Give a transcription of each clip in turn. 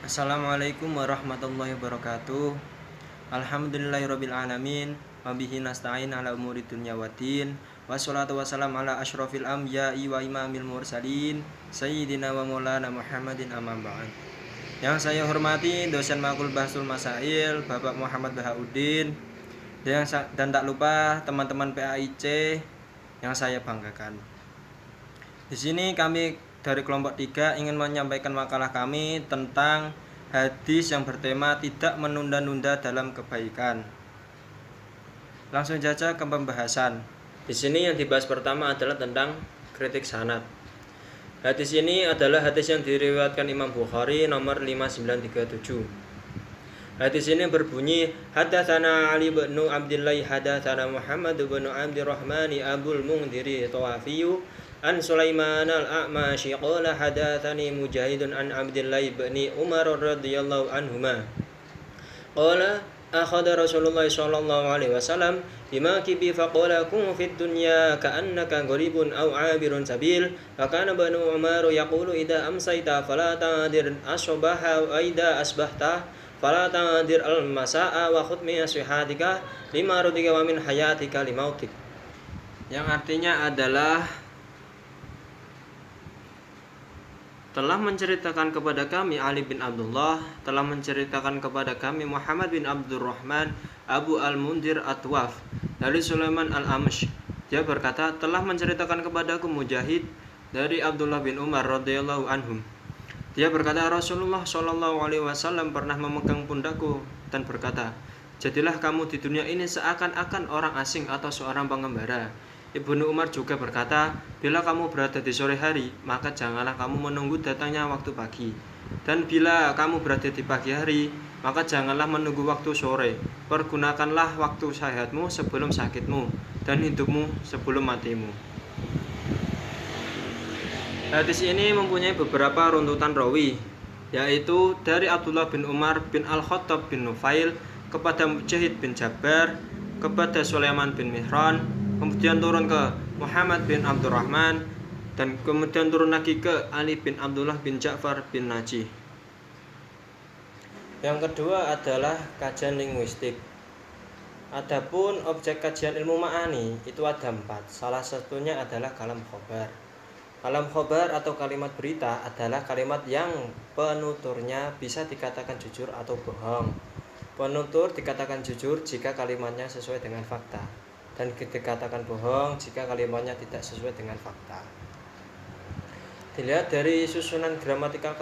Assalamualaikum warahmatullahi wabarakatuh. Alhamdulillahirabbil alamin wa bihi nasta'in ala umuri dunya waddin. Wassalatu wassalamu ala asyrofil anbiya'i wa imamil mursalin sayyidina wa maulana Muhammadin amma ba'd. Yang saya hormati dosen Makul Bahsul Masail Bapak Muhammad Bahauddin dan tak lupa teman-teman PAIC yang saya banggakan. Di sini kami dari kelompok 3 ingin menyampaikan makalah kami tentang hadis yang bertema tidak menunda-nunda dalam kebaikan. Langsung saja ke pembahasan. Di sini yang dibahas pertama adalah tentang kritik sanad. Hadis ini adalah hadis yang diriwayatkan Imam Bukhari nomor 5937. Hadis ini berbunyi, Hadatsana Ali bin Abdullah hadatsana Muhammad bin Abdurrahman Abul Mundhiri Tawafiyu an Sulaiman al-A'mashi qala hadatsani Mujahidun an Abdullah bin Umar radhiyallahu anhuma qala akhadha Rasulullah sallallahu alaihi wasallam bima kibi faqala kun fid dunya ka'annaka gharibun aw 'abirun sabil wa kana banu Umar yaqulu idza amsayta fala tadir asbaha wa idza asbahta fala tadir al-masa'a wa khudh min nasihatika lima rudika wa min hayatika limautik. Yang artinya adalah telah menceritakan kepada kami Ali bin Abdullah, telah menceritakan kepada kami Muhammad bin Abdurrahman Abu Al-Mundhir Atwaf dari Sulaiman Al-Amash. Dia berkata, telah menceritakan kepadaku Mujahid dari Abdullah bin Umar radhiyallahu anhum. Dia berkata, Rasulullah shallallahu alaihi wasallam pernah memegang pundakku dan berkata, jadilah kamu di dunia ini seakan-akan orang asing atau seorang pengembara. Ibnu Umar juga berkata, bila kamu berada di sore hari, maka janganlah kamu menunggu datangnya waktu pagi. Dan bila kamu berada di pagi hari, maka janganlah menunggu waktu sore. Pergunakanlah waktu sehatmu sebelum sakitmu, dan hidupmu sebelum matimu. Hadis ini mempunyai beberapa runtutan rawi, yaitu dari Abdullah bin Umar bin Al-Khattab bin Nufail, kepada Mujahid bin Jabbar, kepada Sulaiman bin Mihran, kemudian turun ke Muhammad bin Abdurrahman, dan kemudian turun lagi ke Ali bin Abdullah bin Ja'far bin Najih. Yang kedua adalah kajian linguistik. Adapun objek kajian ilmu ma'ani itu ada 4. Salah satunya adalah kalam khobar. Kalam khobar atau kalimat berita adalah kalimat yang penuturnya bisa dikatakan jujur atau bohong. Penutur dikatakan jujur jika kalimatnya sesuai dengan fakta, dan dikatakan bohong jika kalimatnya tidak sesuai dengan fakta. Dilihat dari susunan gramatikal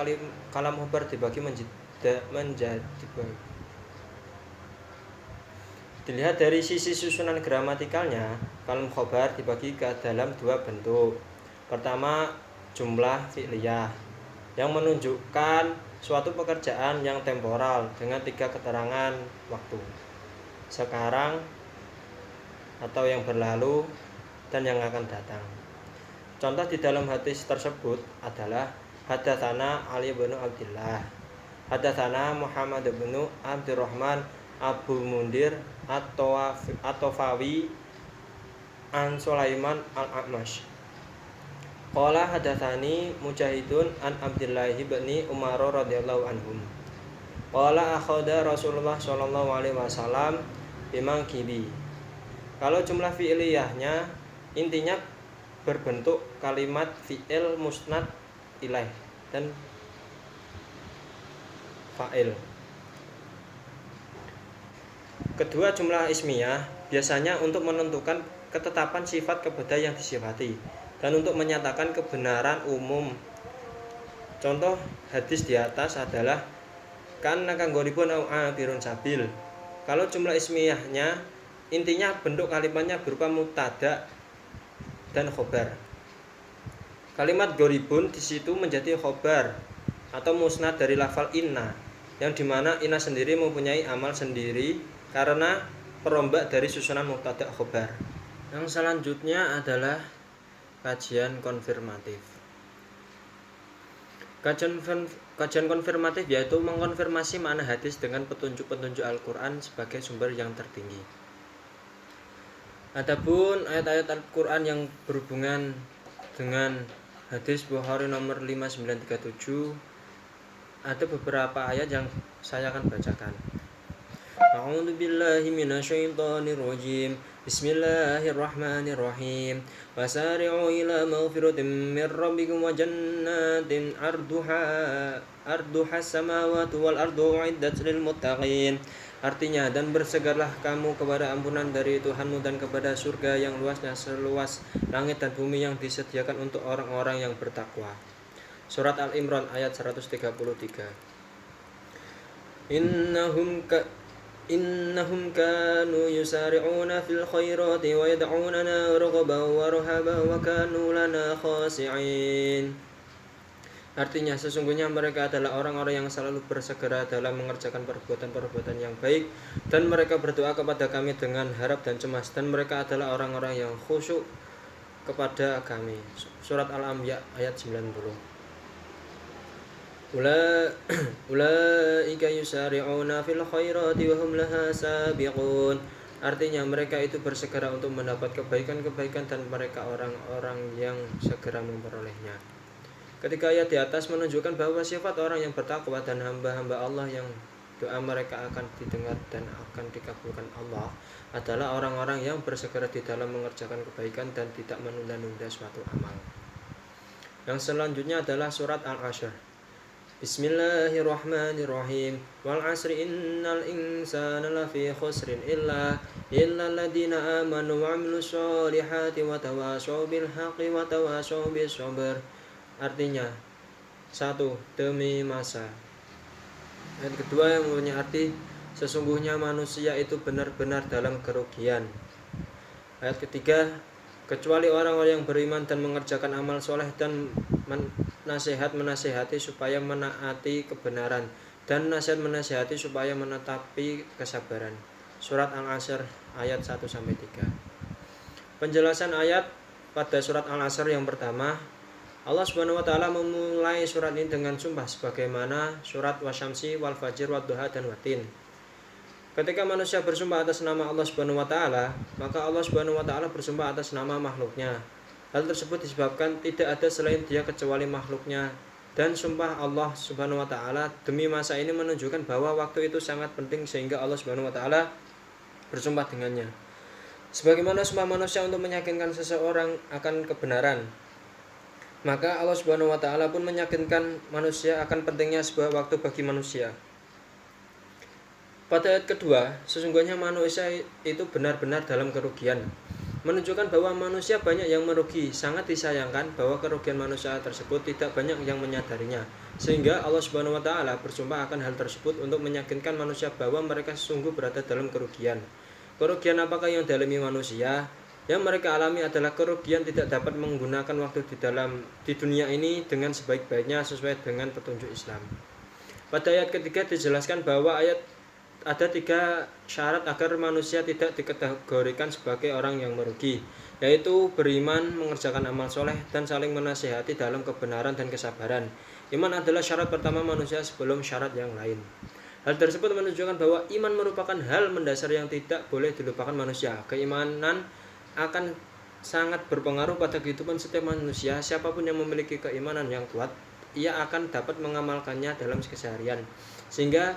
kalam khobar dibagi menjadi Dilihat dari sisi susunan gramatikalnya, kalam khobar dibagi ke dalam 2 bentuk. Pertama, jumlah fi'liyah yang menunjukkan suatu pekerjaan yang temporal dengan 3 keterangan waktu: sekarang, atau yang berlalu, dan yang akan datang. Contoh di dalam hadis tersebut adalah hadatsana Ali bin Abdullah, hadatsana Muhammad bin Abdurrahman Abu Mundhir At-Tawafi an Sulaiman Al-A'mash qala hadatsani Mujahidun an Abdullah bin Umar radhiyallahu anhum qala akhadha Rasulullah sallallahu alaihi wasallam bimangkibi. Kalau jumlah fi'liyahnya intinya berbentuk kalimat fi'il musnad ilaih dan fa'il. Kedua, jumlah ismiyah biasanya untuk menentukan ketetapan sifat kepada yang disifati dan untuk menyatakan kebenaran umum. Contoh hadis di atas adalah kannaka gharibun au 'abirun sabil. Kalau jumlah ismiyahnya intinya bentuk kalimatnya berupa mubtada dan khobar. Kalimat gharibun di situ menjadi khobar atau musnad dari lafal inna, yang dimana inna sendiri mempunyai amal sendiri karena perombak dari susunan mubtada khobar. Yang selanjutnya adalah kajian konfirmatif. Kajian konfirmatif yaitu mengkonfirmasi makna hadis dengan petunjuk-petunjuk Al-Quran sebagai sumber yang tertinggi. Adapun ayat-ayat Al-Quran yang berhubungan dengan hadis Bukhari nomor 5937 ada beberapa ayat yang saya akan bacakan. A'udzu billahi minasyaitonir rajim. Bismillahirrahmanirrahim. Wasari'u ila maghfiratin min rabbikum wa jannatin arduha samawati wal ardu uiddat lil muttaqin. Artinya, dan bersegeralah kamu kepada ampunan dari Tuhanmu dan kepada surga yang luasnya seluas langit dan bumi yang disediakan untuk orang-orang yang bertakwa. Surat Al-Imran ayat 133. Innahum kanu yusari'una fil khairati wa yad'unana raghaban wa rahaban wa kanu lana khasi'in. Artinya, sesungguhnya mereka adalah orang-orang yang selalu bersegera dalam mengerjakan perbuatan-perbuatan yang baik, dan mereka berdoa kepada kami dengan harap dan cemas, dan mereka adalah orang-orang yang khusyuk kepada kami. Surat Al-Anbiya ayat 90. Ulaika yusari'una fil khairati wa hum laha sabiqun. Artinya, mereka itu bersegera untuk mendapat kebaikan-kebaikan dan mereka orang-orang yang segera memperolehnya. Ketika ayat di atas menunjukkan bahwa sifat orang yang bertakwa dan hamba-hamba Allah yang doa mereka akan didengar dan akan dikabulkan Allah adalah orang-orang yang bersegera di dalam mengerjakan kebaikan dan tidak menunda-nunda suatu amal. Yang selanjutnya adalah surat Al-Ashr. Bismillahirrahmanirrahim. Wal 'asri innal insana lafi khusrin illa alladziina aamanu wa 'amilus shalihati wa tawashaw bil haqqi wa tawashaw bis sabr. Artinya, satu, demi masa. Ayat kedua yang mempunyai arti sesungguhnya manusia itu benar-benar dalam kerugian. Ayat ketiga, kecuali orang-orang yang beriman dan mengerjakan amal soleh dan menasihati supaya menaati kebenaran, dan nasihat menasihati supaya menetapi kesabaran. Surat Al-Asr ayat 1-3. Penjelasan ayat pada surat Al-Asr yang pertama, Allah Subhanahu wa taala memulai surat ini dengan sumpah sebagaimana surat Wasyamsi wal fajr wad duha dan watin. Ketika manusia bersumpah atas nama Allah Subhanahu wa taala, maka Allah Subhanahu wa taala bersumpah atas nama makhluknya. Hal tersebut disebabkan tidak ada selain Dia kecuali makhluknya, dan sumpah Allah Subhanahu wa taala demi masa ini menunjukkan bahwa waktu itu sangat penting sehingga Allah Subhanahu wa taala bersumpah dengannya. Sebagaimana sumpah manusia untuk meyakinkan seseorang akan kebenaran, maka Allah Subhanahu wa taala pun meyakinkan manusia akan pentingnya sebuah waktu bagi manusia. Pada ayat kedua, sesungguhnya manusia itu benar-benar dalam kerugian, menunjukkan bahwa manusia banyak yang merugi. Sangat disayangkan bahwa kerugian manusia tersebut tidak banyak yang menyadarinya, sehingga Allah Subhanahu wa taala bersumpah akan hal tersebut untuk meyakinkan manusia bahwa mereka sungguh berada dalam kerugian. Kerugian apakah yang dialami manusia? Yang mereka alami adalah kerugian tidak dapat menggunakan waktu di dunia ini dengan sebaik-baiknya sesuai dengan petunjuk Islam. Pada ayat ketiga dijelaskan bahwa ada 3 syarat agar manusia tidak dikategorikan sebagai orang yang merugi, yaitu beriman, mengerjakan amal soleh, dan saling menasihati dalam kebenaran dan kesabaran. Iman adalah syarat pertama manusia sebelum syarat yang lain. Hal tersebut menunjukkan bahwa iman merupakan hal mendasar yang tidak boleh dilupakan manusia. Keimanan akan sangat berpengaruh pada kehidupan setiap manusia. Siapapun yang memiliki keimanan yang kuat, ia akan dapat mengamalkannya dalam keseharian. Sehingga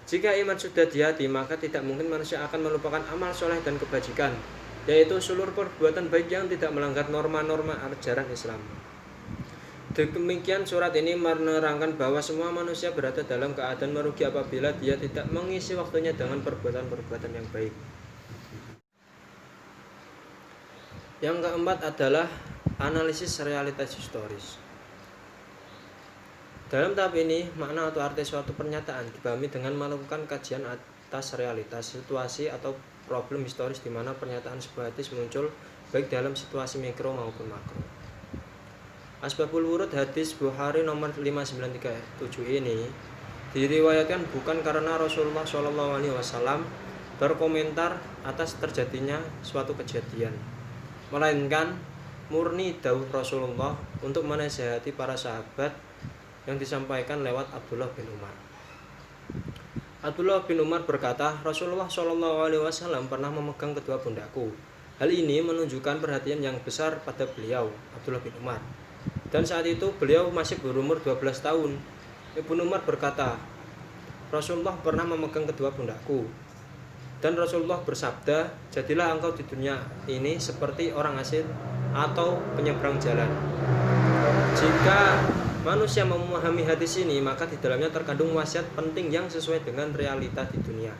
jika iman sudah di hati, maka tidak mungkin manusia akan melupakan amal soleh dan kebajikan, yaitu seluruh perbuatan baik yang tidak melanggar norma-norma ajaran Islam. Demikian surat ini menerangkan bahwa semua manusia berada dalam keadaan merugi apabila dia tidak mengisi waktunya dengan perbuatan-perbuatan yang baik. Yang keempat adalah analisis realitas historis. Dalam tahap ini, makna atau arti suatu pernyataan dipahami dengan melakukan kajian atas realitas, situasi atau problem historis di mana pernyataan sebuah hadis muncul baik dalam situasi mikro maupun makro. Asbabul wurud hadis Bukhari nomor 5937 ini diriwayatkan bukan karena Rasulullah SAW berkomentar atas terjadinya suatu kejadian, melainkan murni dawuh Rasulullah untuk menasihati para sahabat yang disampaikan lewat Abdullah bin Umar. Abdullah bin Umar berkata, Rasulullah SAW pernah memegang kedua pundakku. Hal ini menunjukkan perhatian yang besar pada beliau, Abdullah bin Umar. Dan saat itu beliau masih berumur 12 tahun. Ibnu Umar berkata, Rasulullah pernah memegang kedua pundakku. Dan Rasulullah bersabda, jadilah engkau di dunia ini seperti orang asing atau penyeberang jalan. Jika manusia memahami hadis ini, maka di dalamnya terkandung wasiat penting yang sesuai dengan realita di dunia.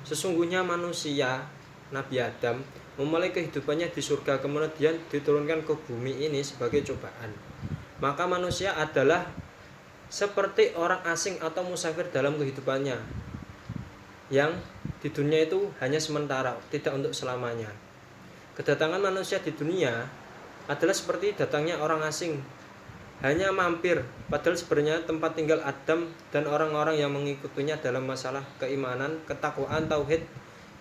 Sesungguhnya manusia, Nabi Adam, memulai kehidupannya di surga, kemudian diturunkan ke bumi ini sebagai cobaan. Maka manusia adalah seperti orang asing atau musafir dalam kehidupannya, yang di dunia itu hanya sementara, tidak untuk selamanya. Kedatangan manusia di dunia adalah seperti datangnya orang asing, hanya mampir, padahal sebenarnya tempat tinggal Adam dan orang-orang yang mengikutinya dalam masalah keimanan, ketakwaan, tauhid,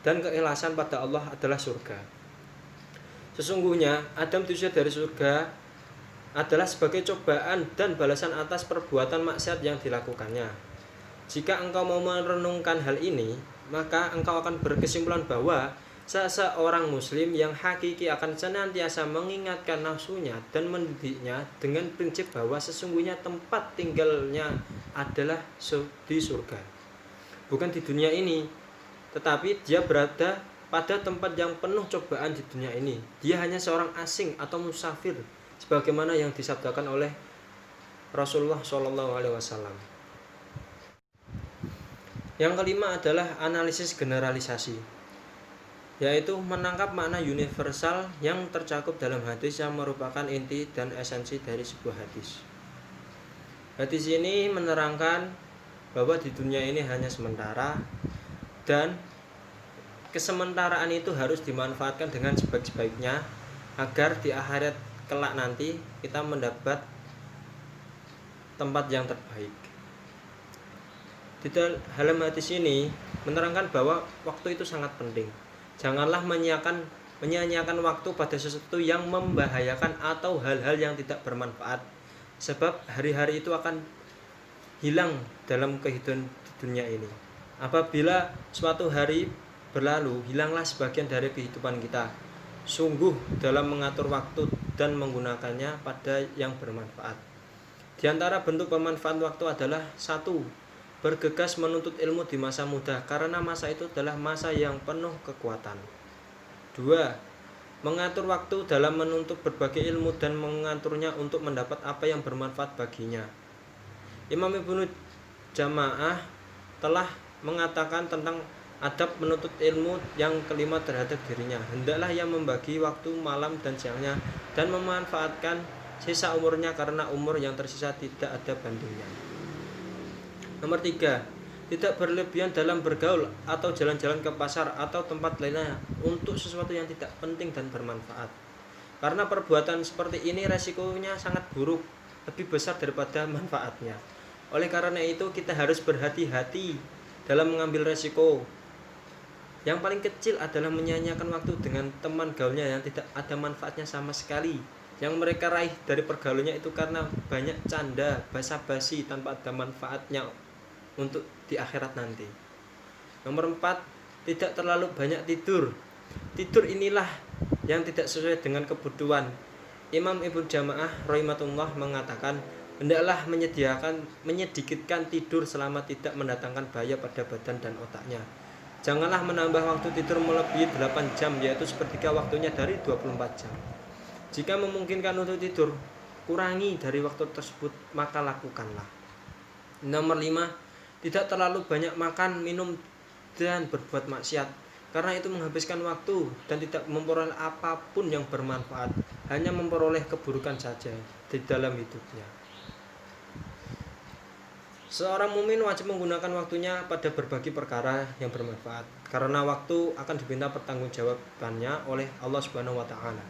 dan keikhlasan pada Allah adalah surga. Sesungguhnya Adam diusir dari surga adalah sebagai cobaan dan balasan atas perbuatan maksiat yang dilakukannya. Jika engkau mau merenungkan hal ini, maka engkau akan berkesimpulan bahwa seseorang muslim yang hakiki akan senantiasa mengingatkan nafsunya dan mendidiknya dengan prinsip bahwa sesungguhnya tempat tinggalnya adalah di surga, bukan di dunia ini. Tetapi dia berada pada tempat yang penuh cobaan di dunia ini. Dia hanya seorang asing atau musafir, sebagaimana yang disabdakan oleh Rasulullah SAW. Yang kelima adalah analisis generalisasi, yaitu menangkap makna universal yang tercakup dalam hadis yang merupakan inti dan esensi dari sebuah hadis. Hadis ini menerangkan bahwa di dunia ini hanya sementara, dan kesementaraan itu harus dimanfaatkan dengan sebaik-baiknya agar di akhirat kelak nanti kita mendapat tempat yang terbaik. Di dalam hadis ini menerangkan bahwa waktu itu sangat penting. Janganlah menyia-nyiakan waktu pada sesuatu yang membahayakan atau hal-hal yang tidak bermanfaat, sebab hari-hari itu akan hilang dalam kehidupan di dunia ini. Apabila suatu hari berlalu, hilanglah sebagian dari kehidupan kita. Sungguh dalam mengatur waktu dan menggunakannya pada yang bermanfaat. Di antara bentuk pemanfaat waktu adalah 1. Bergegas menuntut ilmu di masa muda, karena masa itu adalah masa yang penuh kekuatan. 2. Mengatur waktu dalam menuntut berbagai ilmu dan mengaturnya untuk mendapat apa yang bermanfaat baginya. Imam Ibnu Jamaah telah mengatakan tentang adab menuntut ilmu yang kelima terhadap dirinya. Hendaklah ia membagi waktu malam dan siangnya dan memanfaatkan sisa umurnya, karena umur yang tersisa tidak ada bandingnya. Nomor 3. Tidak berlebihan dalam bergaul atau jalan-jalan ke pasar atau tempat lainnya untuk sesuatu yang tidak penting dan bermanfaat. Karena perbuatan seperti ini resikonya sangat buruk, lebih besar daripada manfaatnya. Oleh karena itu kita harus berhati-hati dalam mengambil resiko. Yang paling kecil adalah menyia-nyiakan waktu dengan teman gaulnya yang tidak ada manfaatnya sama sekali. Yang mereka raih dari pergaulannya itu karena banyak canda, basa-basi tanpa ada manfaatnya untuk di akhirat nanti. Nomor 4, tidak terlalu banyak tidur. Tidur inilah yang tidak sesuai dengan kebutuhan. Imam Ibnu Jamaah rahimatullah mengatakan, hendaklah menyedikitkan tidur selama tidak mendatangkan bahaya pada badan dan otaknya. Janganlah menambah waktu tidur melebihi 8 jam, yaitu sepertiga waktunya dari 24 jam. Jika memungkinkan untuk tidur, kurangi dari waktu tersebut, maka lakukanlah. Nomor 5, tidak terlalu banyak makan, minum, dan berbuat maksiat, karena itu menghabiskan waktu dan tidak memperoleh apapun yang bermanfaat, hanya memperoleh keburukan saja di dalam hidupnya. Seorang mukmin wajib menggunakan waktunya pada berbagai perkara yang bermanfaat, karena waktu akan diminta pertanggungjawabannya oleh Allah Subhanahu wa taala.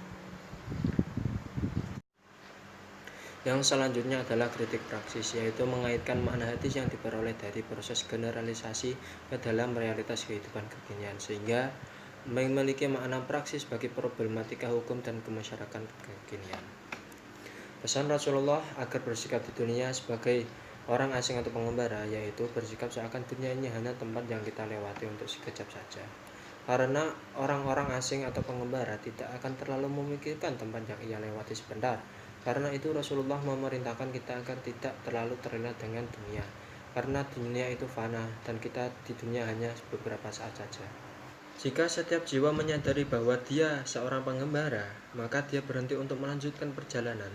Yang selanjutnya adalah kritik praksis, yaitu mengaitkan makna hadis yang diperoleh dari proses generalisasi ke dalam realitas kehidupan kekinian, sehingga memiliki makna praksis bagi problematika hukum dan kemasyarakatan kekinian. Pesan Rasulullah agar bersikap di dunia sebagai orang asing atau pengembara, yaitu bersikap seakan dunia ini hanya tempat yang kita lewati untuk sekejap saja. Karena orang-orang asing atau pengembara tidak akan terlalu memikirkan tempat yang ia lewati sebentar. Karena itu Rasulullah memerintahkan kita agar tidak terlalu terlena dengan dunia. karena dunia itu fana dan kita di dunia hanya beberapa saat saja. Jika setiap jiwa menyadari bahwa dia seorang pengembara, maka dia berhenti untuk melanjutkan perjalanan.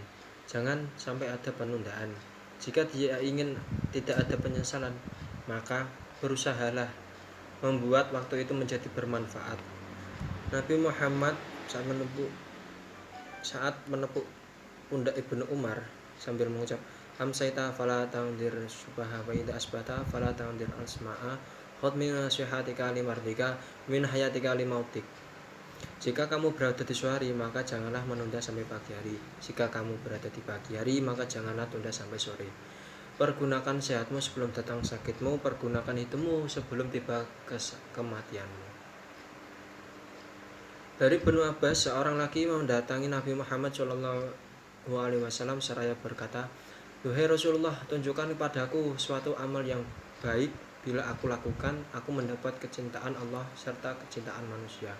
Jangan sampai ada penundaan. Jika dia ingin tidak ada penyesalan, maka berusahalah membuat waktu itu menjadi bermanfaat. Nabi Muhammad saat menepuk pundak Ibnu Umar sambil mengucap, amsaita fala tangdir subaha wa idza asbata fala tangdir asma'a khud min nasihatika limardika min hayatika limautik. Jika kamu berada di sore hari, maka janganlah menunda sampai pagi hari. Jika kamu berada di pagi hari, maka janganlah tunda sampai sore. Pergunakan sehatmu sebelum datang sakitmu, pergunakan hidupmu sebelum tiba kematianmu. Dari Ibnu Abbas, seorang laki mendatangi Nabi Muhammad SAW seraya berkata, duhai Rasulullah, tunjukkan kepadaku suatu amal yang baik. Bila aku lakukan, aku mendapat kecintaan Allah serta kecintaan manusia.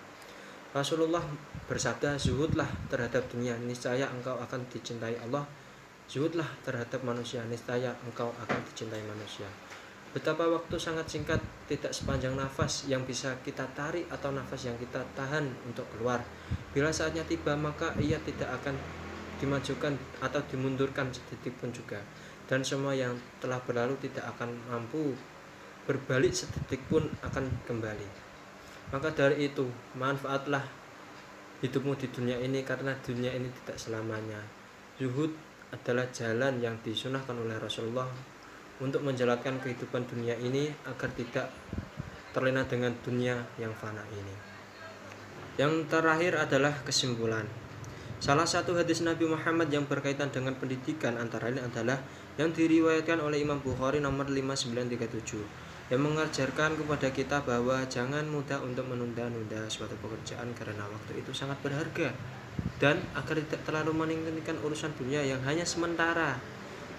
Rasulullah bersabda, zuhudlah terhadap dunia, niscaya engkau akan dicintai Allah. Zuhudlah terhadap manusia, niscaya engkau akan dicintai manusia. Betapa waktu sangat singkat, tidak sepanjang nafas yang bisa kita tarik atau nafas yang kita tahan untuk keluar. Bila saatnya tiba, maka ia tidak akan dimajukan atau dimundurkan sedikit pun juga. Dan semua yang telah berlalu tidak akan mampu berbalik sedetik pun akan kembali. Maka dari itu, manfaatlah hidupmu di dunia ini, karena dunia ini tidak selamanya. Zuhud adalah jalan yang disunahkan oleh Rasulullah untuk menjalankan kehidupan dunia ini agar tidak terlena dengan dunia yang fana ini. Yang terakhir adalah kesimpulan. Salah satu hadis Nabi Muhammad yang berkaitan dengan pendidikan antara lain adalah yang diriwayatkan oleh Imam Bukhari nomor 5937 yang mengajarkan kepada kita bahwa jangan mudah untuk menunda-nunda suatu pekerjaan karena waktu itu sangat berharga, dan agar tidak terlalu meninggikan urusan dunia yang hanya sementara,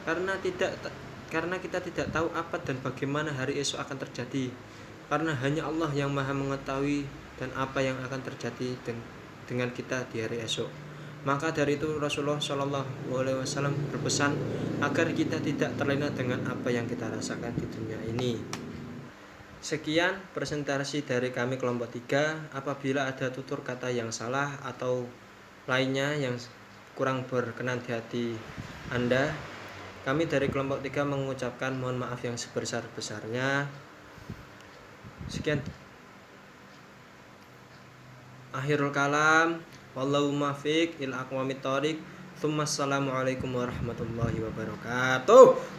karena kita tidak tahu apa dan bagaimana hari esok akan terjadi, karena hanya Allah yang maha mengetahui dan apa yang akan terjadi dengan kita di hari esok. Maka dari itu Rasulullah SAW berpesan agar kita tidak terlena dengan apa yang kita rasakan di dunia ini. Sekian presentasi dari kami kelompok 3. Apabila ada tutur kata yang salah atau lainnya yang kurang berkenan di hati Anda, kami dari kelompok 3 mengucapkan mohon maaf yang sebesar-besarnya. Sekian. Akhirul kalam, wallahu muwaffiq ila aqwamit thoriq. Assalamualaikum warahmatullahi wabarakatuh.